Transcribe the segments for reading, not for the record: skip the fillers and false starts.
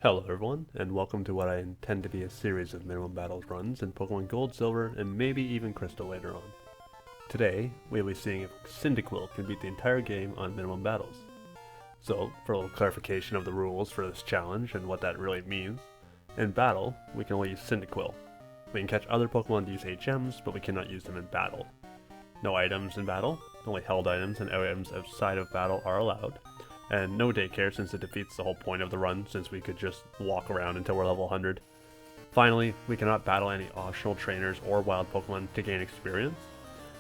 Hello everyone, and welcome to what I intend to be a series of minimum battles runs in Pokemon Gold, Silver, and maybe even Crystal later on. Today, we'll be seeing if Cyndaquil can beat the entire game on minimum battles. So, for a little clarification of the rules for this challenge and what that really means, in battle, we can only use Cyndaquil. We can catch other Pokemon to use HMs, but we cannot use them in battle. No items in battle, only held items and items outside of battle are allowed. And no daycare since it defeats the whole point of the run, since we could just walk around until we're level 100. Finally, we cannot battle any optional trainers or wild Pokemon to gain experience.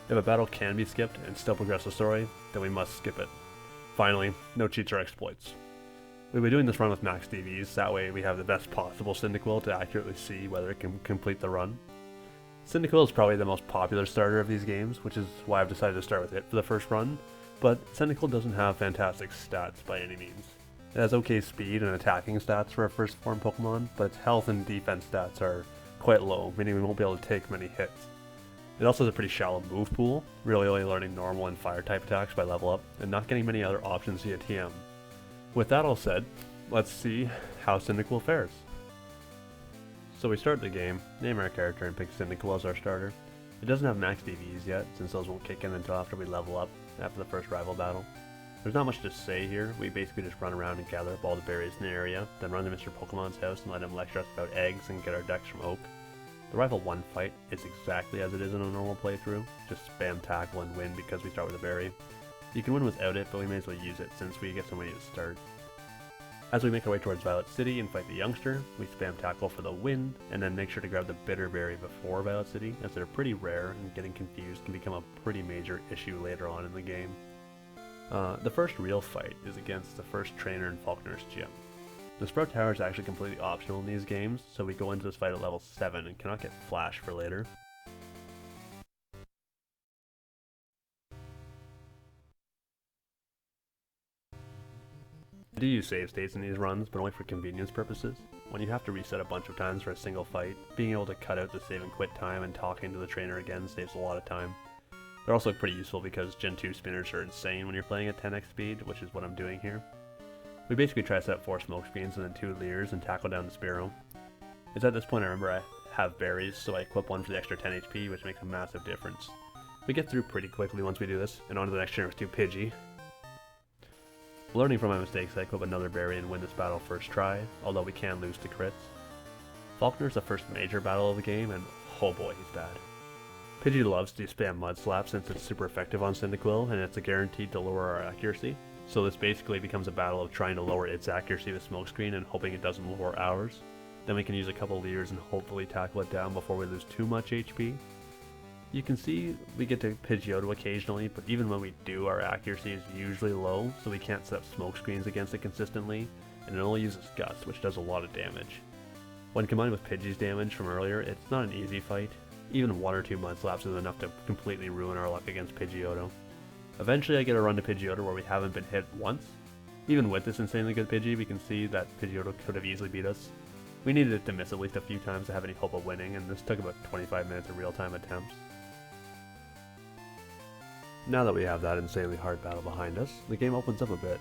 If a battle can be skipped and still progress the story, then we must skip it. Finally, no cheats or exploits. We'll be doing this run with max DVs, that way we have the best possible Cyndaquil to accurately see whether it can complete the run. Cyndaquil is probably the most popular starter of these games, which is why I've decided to start with it for the first run. But Cyndaquil doesn't have fantastic stats by any means. It has okay speed and attacking stats for a first form Pokemon, but its health and defense stats are quite low, meaning we won't be able to take many hits. It also has a pretty shallow move pool, really only learning normal and fire type attacks by level up, and not getting many other options via TM. With that all said, let's see how Cyndaquil fares. So we start the game, name our character and pick Cyndaquil as our starter. It doesn't have max DVs yet, since those won't kick in until after we level up after the first rival battle. There's not much to say here, we basically just run around and gather up all the berries in the area, then run to Mr. Pokemon's house and let him lecture us about eggs and get our decks from Oak. The Rival 1 fight is exactly as it is in a normal playthrough, just spam tackle and win because we start with a berry. You can win without it, but we may as well use it since we get so many to start. As we make our way towards Violet City and fight the youngster, we spam tackle for the win, and then make sure to grab the bitter berry before Violet City, as they're pretty rare and getting confused can become a pretty major issue later on in the game. The first real fight is against the first trainer in Falkner's gym. The Sprout Tower is actually completely optional in these games, so we go into this fight at level 7 and cannot get Flash for later. I do use save states in these runs, but only for convenience purposes. When you have to reset a bunch of times for a single fight, being able to cut out the save and quit time and talking to the trainer again saves a lot of time. They're also pretty useful because Gen 2 spinners are insane when you're playing at 10x speed, which is what I'm doing here. We basically try to set up 4 smoke screens and then 2 leers and tackle down the Spearow. It's at this point I remember I have berries, so I equip one for the extra 10 HP, which makes a massive difference. We get through pretty quickly once we do this, and on to the next trainer with 2 Pidgey. Learning from my mistakes, I equip another berry and win this battle first try, although we can lose to crits. Falkner's the first major battle of the game, and oh boy, he's bad. Pidgey loves to spam Mud Slap since it's super effective on Cyndaquil, and it's a guaranteed to lower our accuracy. So this basically becomes a battle of trying to lower its accuracy with Smokescreen and hoping it doesn't lower ours. Then we can use a couple leers and hopefully tackle it down before we lose too much HP. You can see we get to Pidgeotto occasionally, but even when we do, our accuracy is usually low, so we can't set up smoke screens against it consistently, and it only uses Gust, which does a lot of damage. When combined with Pidgey's damage from earlier, it's not an easy fight. Even 1 or 2 Mud Slaps is enough to completely ruin our luck against Pidgeotto. Eventually I get a run to Pidgeotto where we haven't been hit once. Even with this insanely good Pidgey, we can see that Pidgeotto could have easily beat us. We needed it to miss at least a few times to have any hope of winning, and this took about 25 minutes of real-time attempts. Now that we have that insanely hard battle behind us, the game opens up a bit.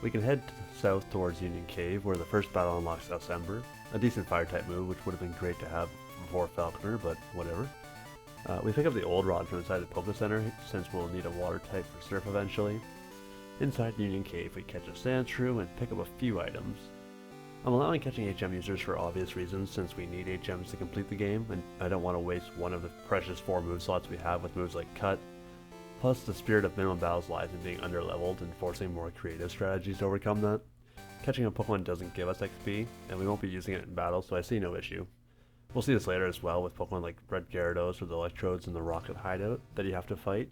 We can head south towards Union Cave, where the first battle unlocks South Ember, a decent fire-type move which would have been great to have before Falkner, but whatever. We pick up the old rod from inside the Poke Center, since we'll need a water type for Surf eventually. Inside Union Cave we catch a Sandshrew and pick up a few items. I'm allowing catching HM users for obvious reasons, since we need HMs to complete the game, and I don't want to waste one of the precious 4 move slots we have with moves like Cut. Plus, the spirit of minimum battles lies in being underleveled and forcing more creative strategies to overcome that. Catching a Pokemon doesn't give us XP, and we won't be using it in battle, so I see no issue. We'll see this later as well with Pokemon like Red Gyarados or the Electrodes in the Rocket Hideout that you have to fight.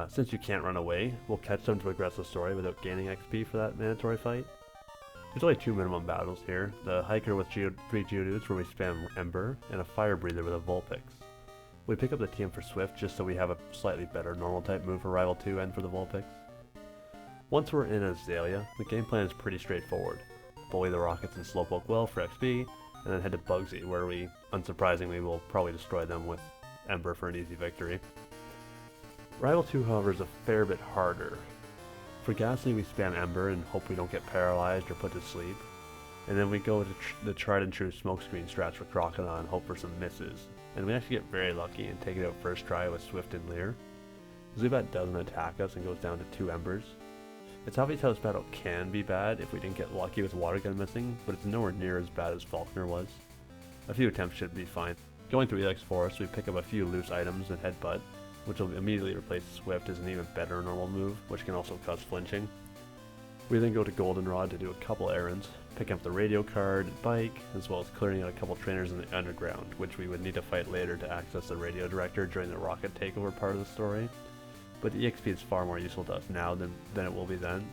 Since you can't run away, we'll catch them to progress the story without gaining XP for that mandatory fight. There's only 2 minimum battles here, the Hiker with 3 Geodudes where we spam Ember, and a Fire Breather with a Vulpix. We pick up the TM for Swift just so we have a slightly better normal type move for Rival 2 and for the Vulpix. Once we're in Azalea, the game plan is pretty straightforward. Bully the Rockets and Slowpoke well for XP, and then head to Bugsy where we, unsurprisingly, will probably destroy them with Ember for an easy victory. Rival 2 however is a fair bit harder. For Ghastly we spam Ember and hope we don't get paralyzed or put to sleep. And then we go to the tried and true smokescreen strats for Crocodile and hope for some misses. And we actually get very lucky and take it out first try with Swift and Leer. Zubat doesn't attack us and goes down to 2 embers. It's obvious how this battle can be bad if we didn't get lucky with Water Gun missing, but it's nowhere near as bad as Falkner was. A few attempts should be fine. Going through Elix Forest, we pick up a few loose items and Headbutt, which will immediately replace Swift as an even better normal move, which can also cause flinching. We then go to Goldenrod to do a couple errands, picking up the radio card and bike, as well as clearing out a couple trainers in the underground, which we would need to fight later to access the radio director during the rocket takeover part of the story. But the EXP is far more useful to us now than it will be then.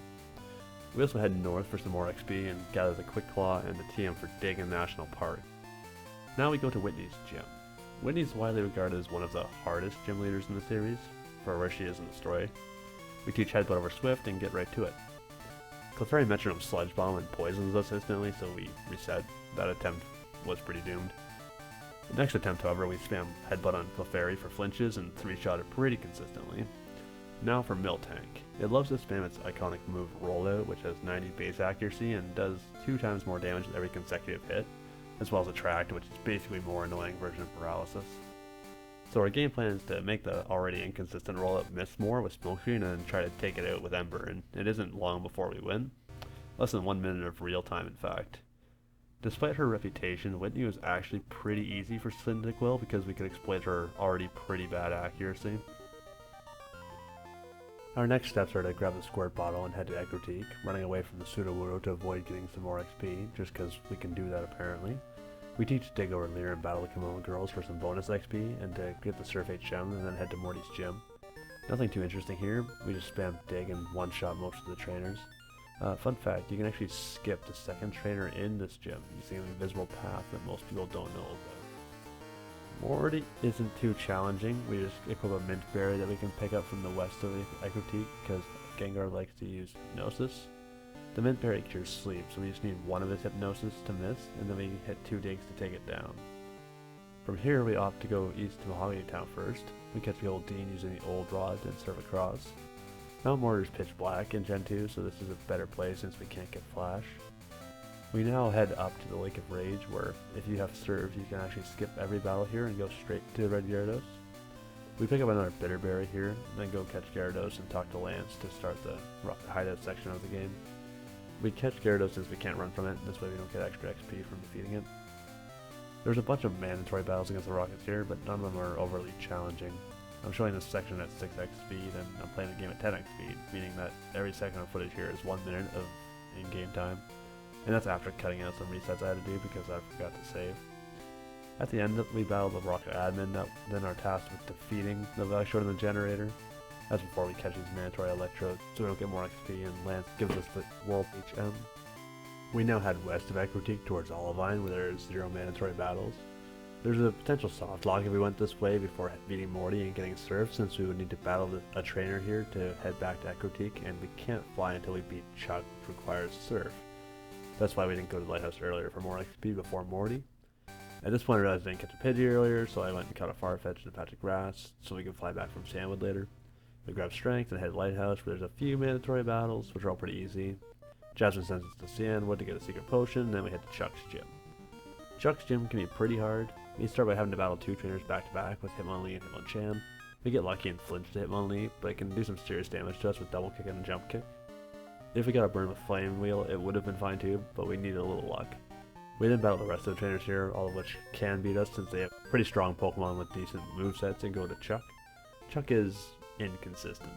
We also head north for some more XP and gather the Quick Claw and the TM for Diggin National Park. Now we go to Whitney's gym. Whitney is widely regarded as one of the hardest gym leaders in the series, for where she is in the story. We teach Headbutt over Swift and get right to it. Clefairy Metronome Sludge Bomb and poisons us instantly, so we reset. That attempt was pretty doomed. The next attempt, however, we spam Headbutt on Clefairy for flinches and 3-shot it pretty consistently. Now for Miltank. It loves to spam its iconic move Rollout, which has 90 base accuracy and does 2 times more damage with every consecutive hit, as well as Attract, which is basically a more annoying version of Paralysis. So our game plan is to make the already inconsistent Rollout miss more with Smokescreen and try to take it out with Ember, and it isn't long before we win. Less than 1 minute of real time, in fact. Despite her reputation, Whitney was actually pretty easy for Cyndaquil because we could exploit her already pretty bad accuracy. Our next steps are to grab the squirt bottle and head to Ecruteak, running away from the Sudowoodo to avoid getting some more XP, just because we can do that apparently. We teach Dig over Leer and battle the Kimono Girls for some bonus XP, and to get the Surf HM, and then head to Morty's gym. Nothing too interesting here, we just spam Dig and one-shot most of the trainers. Fun fact, you can actually skip the second trainer in this gym using an invisible path that most people don't know about. Morty isn't too challenging. We just equip a mint berry that we can pick up from the west of Ecruteak because Gengar likes to use Hypnosis. The mint berry cures sleep, so we just need 1 of his Hypnosis to miss, and then we hit 2 digs to take it down. From here we opt to go east to Mahogany Town first. We catch the old Dean using the old rod and serve across. Mount Mortar's pitch black in Gen 2, so this is a better place since we can't get Flash. We now head up to the Lake of Rage, where if you have Serve, you can actually skip every battle here and go straight to the Red Gyarados. We pick up another Bitterberry here, then go catch Gyarados and talk to Lance to start the Hideout section of the game. We catch Gyarados since we can't run from it, this way we don't get extra XP from defeating it. There's a bunch of mandatory battles against the Rockets here, but none of them are overly challenging. I'm showing this section at 6x speed, and I'm playing the game at 10x speed, meaning that every second of footage here is 1 minute of in-game time. And that's after cutting out some resets I had to do because I forgot to save. At the end, we battle the Rocket Admin, then are tasked with defeating the Valshort and the Generator. That's before we catch these mandatory Electrodes, so we don't get more XP, and Lance gives us the World HM. We now head west of Ecruteak towards Olivine, where there's 0 mandatory battles. There's a potential soft lock if we went this way before beating Morty and getting Surf, since we would need to battle a trainer here to head back to Ecruteak, and we can't fly until we beat Chuck, which requires Surf. That's why we didn't go to the lighthouse earlier for more XP before Morty. At this point I realized I didn't catch a Pidgey earlier, so I went and caught a Farfetch'd and a patch of grass, so we could fly back from Sandwood later. We grab Strength and head to Lighthouse, where there's a few mandatory battles, which are all pretty easy. Jasmine sends us to Sandwood to get a secret potion, and then we head to Chuck's gym. Chuck's gym can be pretty hard. We start by having to battle 2 trainers back to back with Hitmonlee and Hitmonchan. We get lucky and flinch to Hitmonlee, but it can do some serious damage to us with double kick and a jump kick. If we got a burn with Flame Wheel, it would have been fine too, but we needed a little luck. We then battle the rest of the trainers here, all of which can beat us since they have pretty strong Pokemon with decent movesets, and go to Chuck. Chuck is inconsistent.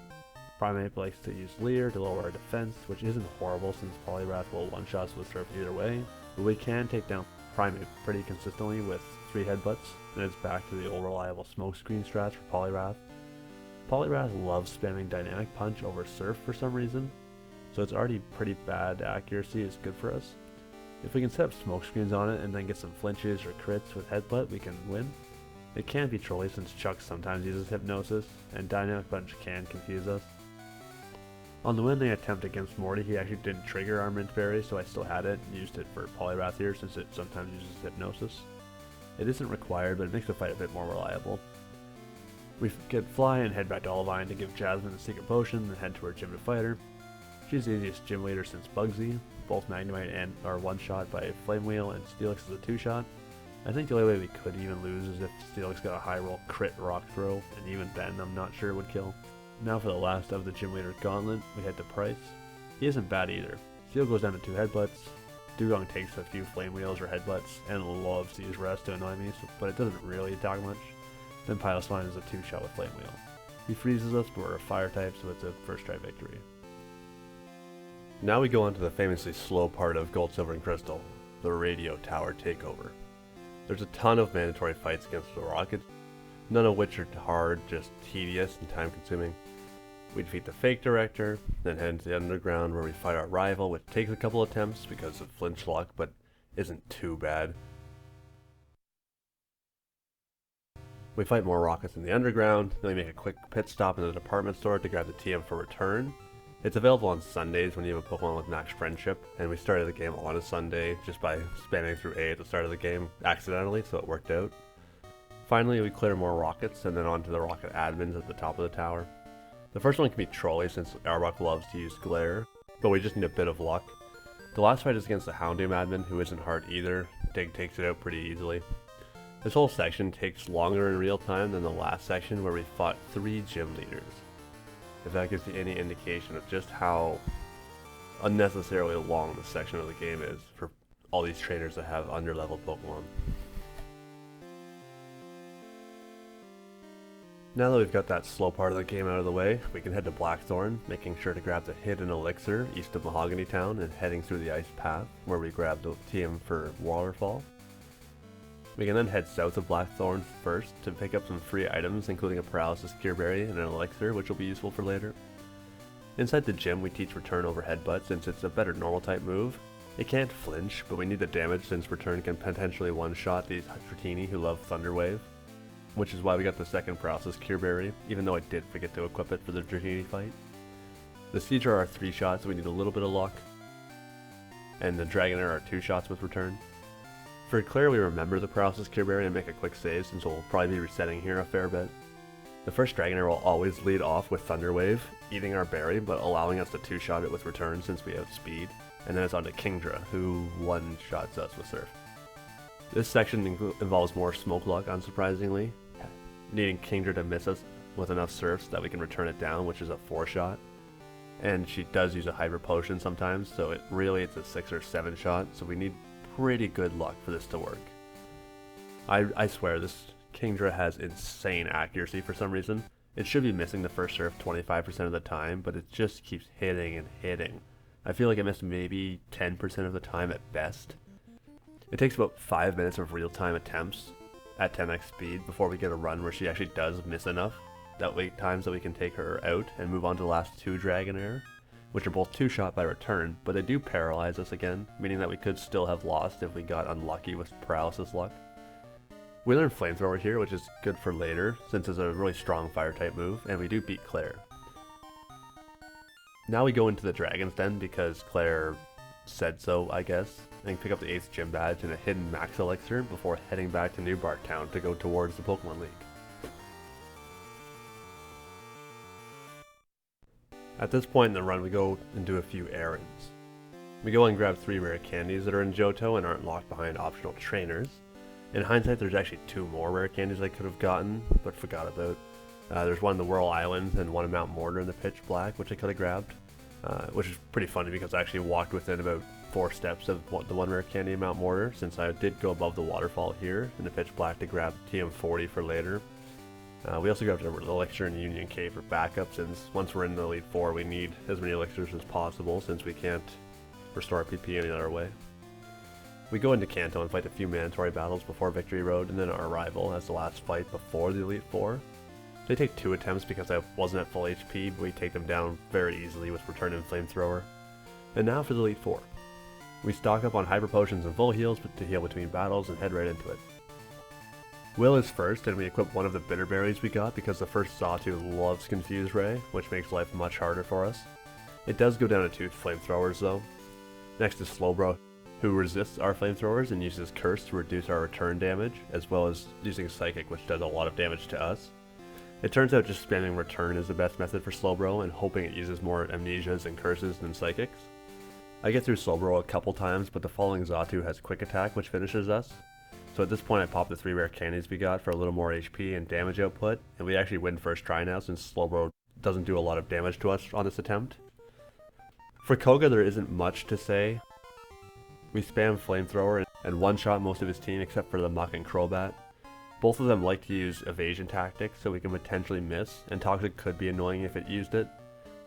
Primeape likes to use Leer to lower our defense, which isn't horrible since Poliwrath will one-shot with Surf either way, but we can take down Primeape pretty consistently with 3 headbutts, and it's back to the old reliable smokescreen strats for Poliwrath. Poliwrath loves spamming Dynamic Punch over Surf for some reason, so it's already pretty bad accuracy is good for us. If we can set up smokescreens on it and then get some flinches or crits with Headbutt, we can win. It can be trolly since Chuck sometimes uses Hypnosis, and Dynamic Punch can confuse us. On the winning attempt against Morty, he actually didn't trigger our Mint Berry, so I still had it and used it for Poliwrath here since it sometimes uses Hypnosis. It isn't required, but it makes the fight a bit more reliable. We get Fly and head back to Olivine to give Jasmine the secret potion and head to her gym to fight her. She's the easiest gym leader since Bugsy. both Magnemite and are one-shot by Flame Wheel, and Steelix is a two-shot. I think the only way we could even lose is if Steelix got a high roll crit rock throw, and even then I'm not sure it would kill. Now for the last of the Gym Leader Gauntlet, we head to Pryce. He isn't bad either. Steel goes down to 2 headbutts, Dugong takes a few Flame Wheels or headbutts, and loves to use Rest to annoy me, but it doesn't really attack much. Then Piloswine is a 2-shot with Flame Wheel. He freezes us, but we're a fire type, so it's a first try victory. Now we go on to the famously slow part of Gold, Silver, and Crystal, the Radio Tower Takeover. There's a ton of mandatory fights against the Rockets, none of which are hard, just tedious and time consuming. We defeat the Fake Director, then head into the Underground where we fight our rival, which takes a couple attempts because of flinch luck, but isn't too bad. We fight more Rockets in the Underground, then we make a quick pit stop in the department store to grab the TM for return. It's available on Sundays when you have a Pokemon with max friendship, and we started the game on a Sunday just by spamming through A at the start of the game accidentally, so it worked out. Finally, we clear more Rockets, and then onto the Rocket admins at the top of the tower. The first one can be Trolley since Arbok loves to use Glare, but we just need a bit of luck. The last fight is against the Houndoom admin, who isn't hard either. Dig takes it out pretty easily. This whole section takes longer in real time than the last section where we fought 3 gym leaders. If that gives you any indication of just how unnecessarily long this section of the game is for all these trainers that have under-leveled Pokemon. Now that we've got that slow part of the game out of the way, we can head to Blackthorn, making sure to grab the hidden elixir east of Mahogany Town and heading through the ice path where we grab the TM for Waterfall. We can then head south of Blackthorn first to pick up some free items, including a Paralysis Cure Berry and an Elixir, which will be useful for later. Inside the gym, we teach Return over Headbutt since it's a better normal type move. It can't flinch, but we need the damage since Return can potentially one-shot these Dratini who love Thunder Wave, which is why we got the second Paralysis Cure Berry, even though I did forget to equip it for the Dratini fight. The Seadra are 3 shots, so we need a little bit of luck, and the Dragonair are 2 shots with Return. For Claire, we remember the Paralysis Cure Berry and make a quick save since we'll probably be resetting here a fair bit. The first Dragonair will always lead off with Thunder Wave, eating our berry but allowing us to 2-shot it with Return since we have speed, and then it's on to Kingdra, who 1-shots us with Surf. This section involves more Smoke Luck, unsurprisingly, needing Kingdra to miss us with enough Surf so that we can return it down, which is a 4-shot. And she does use a Hyper Potion sometimes, so it's a 6 or 7-shot, so we need pretty good luck for this to work. I swear, this Kingdra has insane accuracy for some reason. It should be missing the first Surf 25% of the time, but it just keeps hitting and hitting. I feel like it missed maybe 10% of the time at best. It takes about 5 minutes of real-time attempts at 10x speed before we get a run where she actually does miss enough times that we can take her out and move on to the last 2 Dragonair, which are both 2-shot by Return, but they do paralyze us again, meaning that we could still have lost if we got unlucky with Paralysis luck. We learn Flamethrower here, which is good for later, since it's a really strong Fire-type move, and we do beat Claire. Now we go into the Dragon's Den because Claire said so, I guess, and pick up the 8th Gym Badge and a hidden Max Elixir before heading back to New Bark Town to go towards the Pokemon League. At this point in the run, we go and do a few errands. We go and grab 3 rare candies that are in Johto and aren't locked behind optional trainers. In hindsight, there's actually 2 more rare candies I could have gotten, but forgot about. There's one in the Whirl Islands and one in Mount Mortar in the Pitch Black, which I could have grabbed. Which is pretty funny because I actually walked within about 4 steps of the 1 rare candy in Mount Mortar, since I did go above the waterfall here in the Pitch Black to grab TM40 for later. We also grabbed an elixir in Union Cave for backup, since once we're in the Elite Four we need as many elixirs as possible since we can't restore PP any other way. We go into Kanto and fight a few mandatory battles before Victory Road, and then our rival as the last fight before the Elite Four. They take 2 attempts because I wasn't at full HP, but we take them down very easily with Return and Flamethrower. And now for the Elite Four. We stock up on Hyper Potions and Full Heals to heal between battles and head right into it. Will is first, and we equip one of the Bitter Berries we got because the first Sawtooth loves Confuse Ray, which makes life much harder for us. It does go down to 2 Flamethrowers though. Next is Slowbro, who resists our Flamethrowers and uses Curse to reduce our return damage, as well as using Psychic, which does a lot of damage to us. It turns out just spamming Return is the best method for Slowbro, and hoping it uses more Amnesias and Curses than Psychics. I get through Slowbro a couple times, but the following Xatu has Quick Attack, which finishes us. So at this point I pop the 3 rare candies we got for a little more HP and damage output, and we actually win first try now since Slowbro doesn't do a lot of damage to us on this attempt. For Koga there isn't much to say. We spam Flamethrower and one-shot most of his team except for the Muck and Crobat. Both of them like to use evasion tactics so we can potentially miss, and Toxic could be annoying if it used it.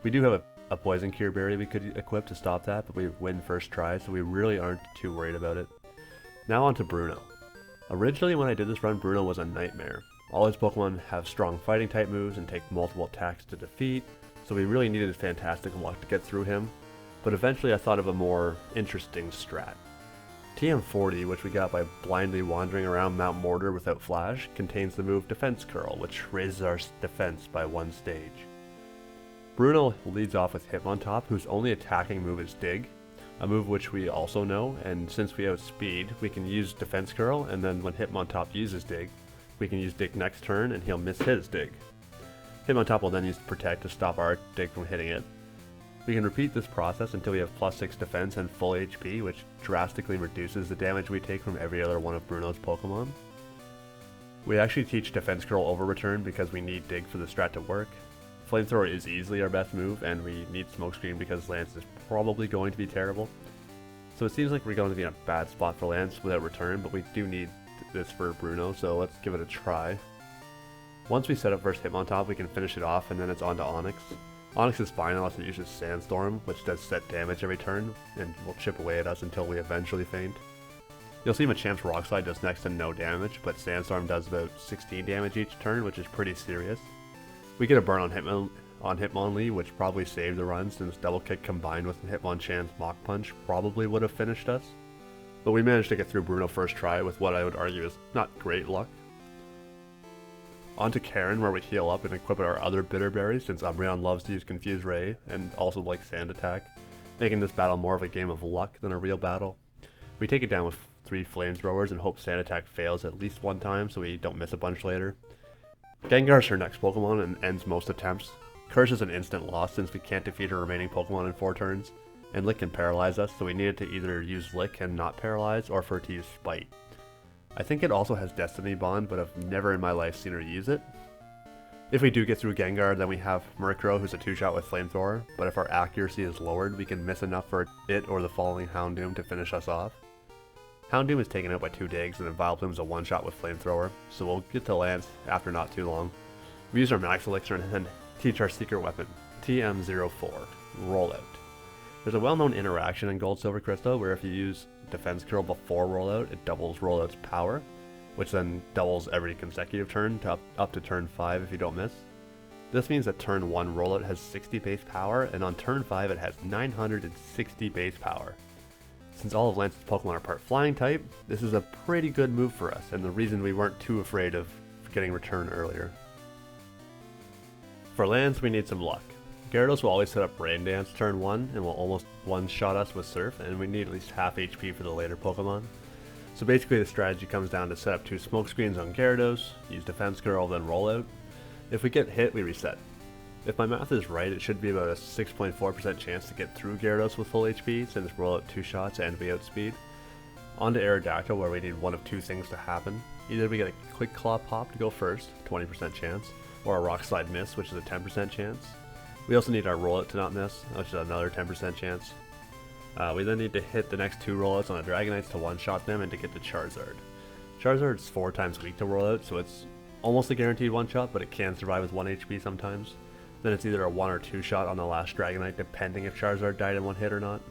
We do have a Poison Cure Berry we could equip to stop that, but we win first try, so we really aren't too worried about it. Now on to Bruno. Originally when I did this run, Bruno was a nightmare. All his Pokemon have strong fighting type moves and take multiple attacks to defeat, so we really needed fantastic luck to get through him, but eventually I thought of a more interesting strat. TM40, which we got by blindly wandering around Mount Mortar without Flash, contains the move Defense Curl, which raises our defense by 1 stage. Bruno leads off with Hitmontop, whose only attacking move is Dig, a move which we also know, and since we outspeed, we can use Defense Curl, and then when Hitmontop uses Dig, we can use Dig next turn and he'll miss his Dig. Hitmontop will then use Protect to stop our Dig from hitting it. We can repeat this process until we have +6 defense and full HP, which drastically reduces the damage we take from every other one of Bruno's Pokemon. We actually teach Defense Curl over Return because we need Dig for the strat to work. Flamethrower is easily our best move, and we need Smokescreen because Lance is probably going to be terrible. So it seems like we're going to be in a bad spot for Lance without Return, but we do need this for Bruno, so let's give it a try. Once we set up first Hitmontop, we can finish it off, and then it's on to Onix. Onix is fine unless it uses Sandstorm, which does set damage every turn, and will chip away at us until we eventually faint. You'll see Machamp's Rock Slide does next to no damage, but Sandstorm does about 16 damage each turn, which is pretty serious. We get a burn on Hitmonlee, which probably saved the run since Double Kick combined with Hitmonchan's Mach Punch probably would have finished us. But we managed to get through Bruno first try with what I would argue is not great luck. On to Karen, where we heal up and equip our other Bitter Berry since Umbreon loves to use Confuse Ray and also likes Sand Attack, making this battle more of a game of luck than a real battle. We take it down with 3 Flamethrowers and hope Sand Attack fails at least one time so we don't miss a bunch later. Gengar's her next Pokemon and ends most attempts. Curse is an instant loss since we can't defeat her remaining Pokemon in 4 turns, and Lick can paralyze us, so we needed to either use Lick and not paralyze, or for her to use Spite. I think it also has Destiny Bond, but I've never in my life seen her use it. If we do get through Gengar, then we have Murkrow, who's a 2-shot with Flamethrower, but if our accuracy is lowered, we can miss enough for it or the following Houndoom to finish us off. Houndoom is taken out by 2 Digs, and then Vileplume's a 1-shot with Flamethrower, so we'll get to Lance after not too long. We use our Max Elixir and then teach our secret weapon, TM04, Rollout. There's a well-known interaction in Gold Silver Crystal where if you use Defense Curl before Rollout, it doubles Rollout's power, which then doubles every consecutive turn to up to turn 5 if you don't miss. This means that turn 1 Rollout has 60 base power, and on turn 5 it has 960 base power. Since all of Lance's Pokemon are part Flying type, this is a pretty good move for us, and the reason we weren't too afraid of getting Return earlier. For Lance, we need some luck. Gyarados will always set up Rain Dance turn 1 and will almost one-shot us with Surf, and we need at least half HP for the later Pokemon. So basically the strategy comes down to set up 2 Smokescreens on Gyarados, use Defense Curl, then Rollout. If we get hit, we reset. If my math is right, it should be about a 6.4% chance to get through Gyarados with full HP, since Rollout 2 shots and we outspeed. On to Aerodactyl, where we need one of 2 things to happen. Either we get a Quick Claw Pop to go first, 20% chance, or a Rock Slide miss, which is a 10% chance. We also need our Rollout to not miss, which is another 10% chance. We then need to hit the next 2 Rollouts on the Dragonites to one-shot them and to get to Charizard. Charizard's 4 times weak to Rollout, so it's almost a guaranteed one-shot, but it can survive with 1 HP sometimes. Then it's either a 1 or 2 shot on the last Dragonite, depending if Charizard died in 1 hit or not.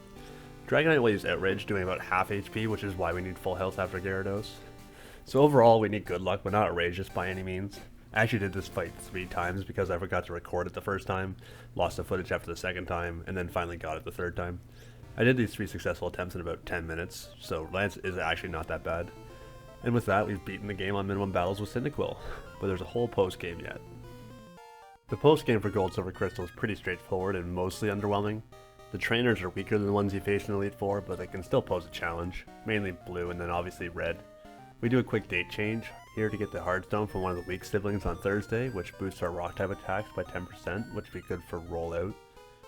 Dragonite will use Outrage, doing about half HP, which is why we need full health after Gyarados. So overall, we need good luck, but not outrageous by any means. I actually did this fight 3 times because I forgot to record it the first time, lost the footage after the second time, and then finally got it the third time. I did these 3 successful attempts in about 10 minutes, so Lance is actually not that bad. And with that, we've beaten the game on minimum battles with Cyndaquil, but there's a whole post-game yet. The post-game for Gold Silver Crystal is pretty straightforward and mostly underwhelming. The trainers are weaker than the ones you face in Elite Four, but they can still pose a challenge, mainly blue and then obviously red. We do a quick date change here to get the Hardstone from one of the weak siblings on Thursday, which boosts our rock type attacks by 10%, which would be good for rollout.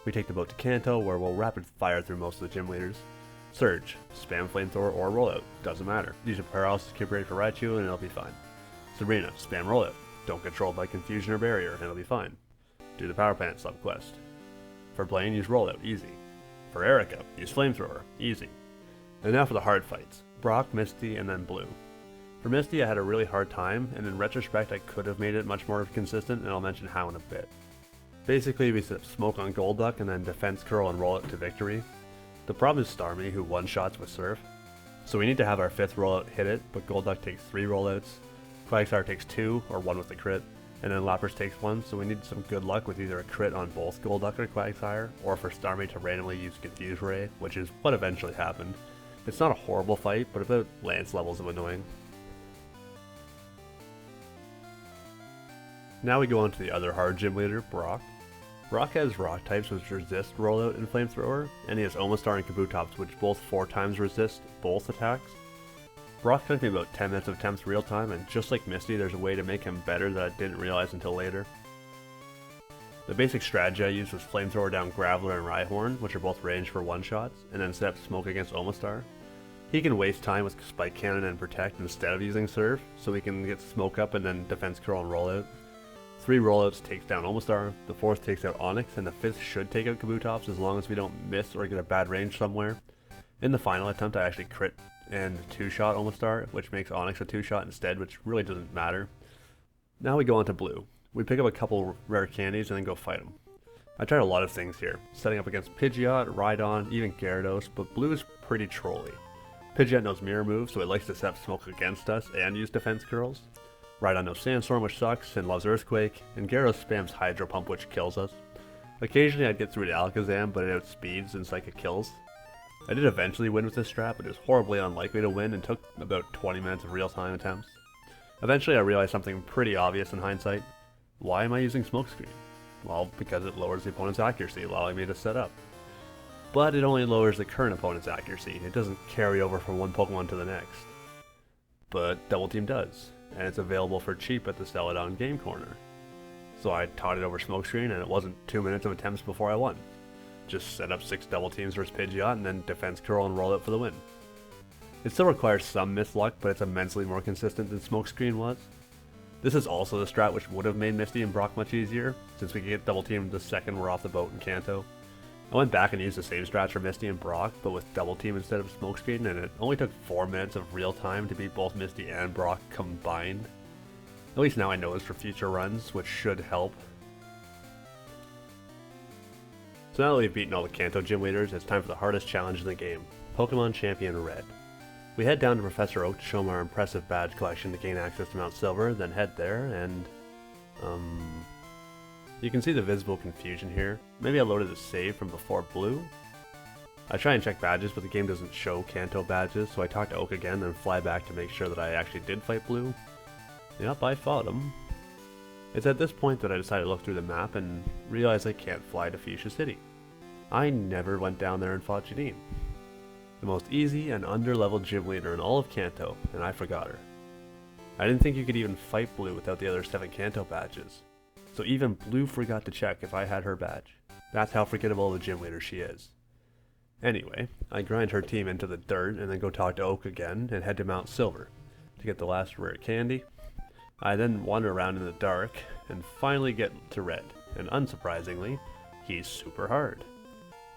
We take the boat to Kanto, where we'll rapid fire through most of the gym leaders. Surge, spam flamethrower or rollout, doesn't matter. Use a paralysis cube ready for Raichu and it'll be fine. Sabrina, spam rollout. Don't get trolled by confusion or barrier and it'll be fine. Do the power plant subquest. For Blaine, use rollout, easy. For Erica, use flamethrower, easy. And now for the hard fights. Brock, Misty, and then Blue. For Misty, I had a really hard time, and in retrospect I could have made it much more consistent, and I'll mention how in a bit. Basically, we set up Smoke on Golduck and then Defense Curl and Rollout to victory. The problem is Starmie, who one-shots with Surf. So we need to have our 5th rollout hit it, but Golduck takes 3 rollouts, Quagsire takes 2, or 1 with the crit, and then Lapras takes 1, so we need some good luck with either a crit on both Golduck or Quagsire, or for Starmie to randomly use Confuse Ray, which is what eventually happened. It's not a horrible fight, but about Lance levels of annoying. Now we go on to the other hard gym leader, Brock. Brock has rock types which resist Rollout and Flamethrower, and he has Omastar and Kabutops which both 4 times resist both attacks. Brock took me about 10 minutes of attempts real time, and just like Misty, there's a way to make him better that I didn't realize until later. The basic strategy I used was Flamethrower down Graveler and Rhyhorn, which are both ranged for one-shots, and then set up Smoke against Omastar. He can waste time with Spike Cannon and Protect instead of using Surf, so we can get Smoke up and then Defense Curl and Rollout. 3 rollouts takes down Omastar, the 4th takes out Onix, and the 5th should take out Kabutops as long as we don't miss or get a bad range somewhere. In the final attempt I actually crit and 2-shot Omastar, which makes Onix a 2-shot instead, which really doesn't matter. Now we go on to Blue. We pick up a couple rare candies and then go fight them. I tried a lot of things here, setting up against Pidgeot, Rhydon, even Gyarados, but Blue is pretty trolly. Pidgeot knows Mirror Move, so it likes to set up Smoke against us and use Defense Curls. Rhydon knows Sandstorm, which sucks, and loves Earthquake, and Gyarados spams Hydro Pump, which kills us. Occasionally I'd get through to Alakazam, but it outspeeds and Psychic kills. I did eventually win with this strat, but it was horribly unlikely to win and took about 20 minutes of real-time attempts. Eventually I realized something pretty obvious in hindsight. Why am I using Smokescreen? Well, because it lowers the opponent's accuracy, allowing me to set up. But it only lowers the current opponent's accuracy, it doesn't carry over from one Pokemon to the next. But Double Team does, and it's available for cheap at the Celadon Game Corner. So I taught it over Smokescreen, and it wasn't 2 minutes of attempts before I won. Just set up 6 double teams versus Pidgeot, and then Defense Curl and Rollout for the win. It still requires some missed luck, but it's immensely more consistent than Smokescreen was. This is also the strat which would have made Misty and Brock much easier, since we could get double teamed the second we're off the boat in Kanto. I went back and used the same strat for Misty and Brock, but with double team instead of Smokescreen, and it only took 4 minutes of real time to beat both Misty and Brock combined. At least now I know this for future runs, which should help. So now that we've beaten all the Kanto gym leaders, it's time for the hardest challenge in the game, Pokemon Champion Red. We head down to Professor Oak to show him our impressive badge collection to gain access to Mount Silver, then head there and... You can see the visible confusion here. Maybe I loaded a save from before Blue? I try and check badges, but the game doesn't show Kanto badges, so I talk to Oak again, then fly back to make sure that I actually did fight Blue. Yep, I fought him. It's at this point that I decided to look through the map and realize I can't fly to Fuchsia City. I never went down there and fought Janine. The most easy and underleveled gym leader in all of Kanto, and I forgot her. I didn't think you could even fight Blue without the other 7 Kanto badges. So even Blue forgot to check if I had her badge. That's how forgettable of a gym leader she is. Anyway, I grind her team into the dirt and then go talk to Oak again and head to Mount Silver to get the last rare candy. I then wander around in the dark and finally get to Red, and unsurprisingly, he's super hard.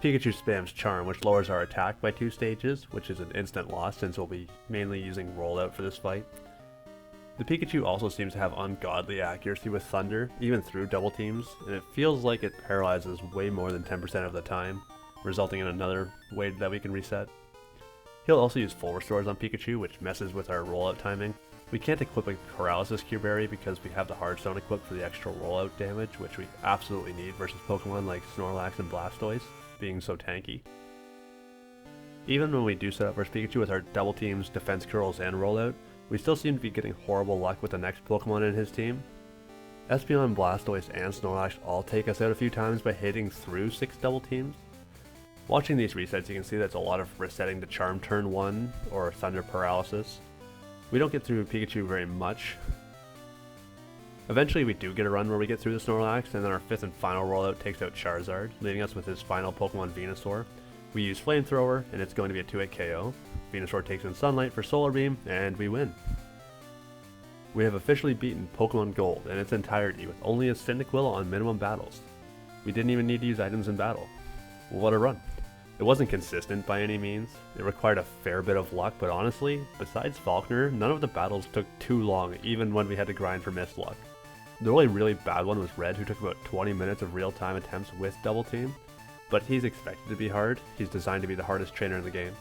Pikachu spams Charm, which lowers our attack by 2 stages, which is an instant loss since we'll be mainly using Rollout for this fight. The Pikachu also seems to have ungodly accuracy with Thunder, even through double teams, and it feels like it paralyzes way more than 10% of the time, resulting in another way that we can reset. He'll also use full restores on Pikachu, which messes with our rollout timing. We can't equip a Paralysis Cure Berry because we have the Hardstone equipped for the extra rollout damage, which we absolutely need versus Pokemon like Snorlax and Blastoise, being so tanky. Even when we do set up versus Pikachu with our double teams, defense curls, and rollout, we still seem to be getting horrible luck with the next Pokemon in his team. Espeon, Blastoise, and Snorlax all take us out a few times by hitting through 6 double teams. Watching these resets, you can see that's a lot of resetting to Charm turn 1 or Thunder Paralysis. We don't get through Pikachu very much. Eventually we do get a run where we get through the Snorlax, and then our 5th and final rollout takes out Charizard, leaving us with his final Pokemon Venusaur. We use Flamethrower, and it's going to be a 2-hit KO. Venusaur takes in Sunlight for Solar Beam, and we win. We have officially beaten Pokemon Gold in its entirety with only a Cyndaquil on minimum battles. We didn't even need to use items in battle. What a run. It wasn't consistent by any means. It required a fair bit of luck, but honestly, besides Falkner, none of the battles took too long, even when we had to grind for missed luck. The only really bad one was Red, who took about 20 minutes of real-time attempts with Double Team, but he's expected to be hard. He's designed to be the hardest trainer in the game.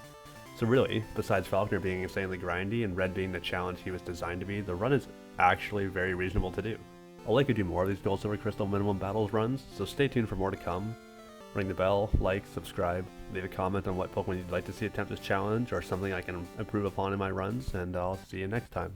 So really, besides Falkner being insanely grindy and Red being the challenge he was designed to be, the run is actually very reasonable to do. I'll likely do more of these Gold Silver Crystal minimum battles runs, so stay tuned for more to come. Ring the bell, like, subscribe, leave a comment on what Pokemon you'd like to see attempt this challenge or something I can improve upon in my runs, and I'll see you next time.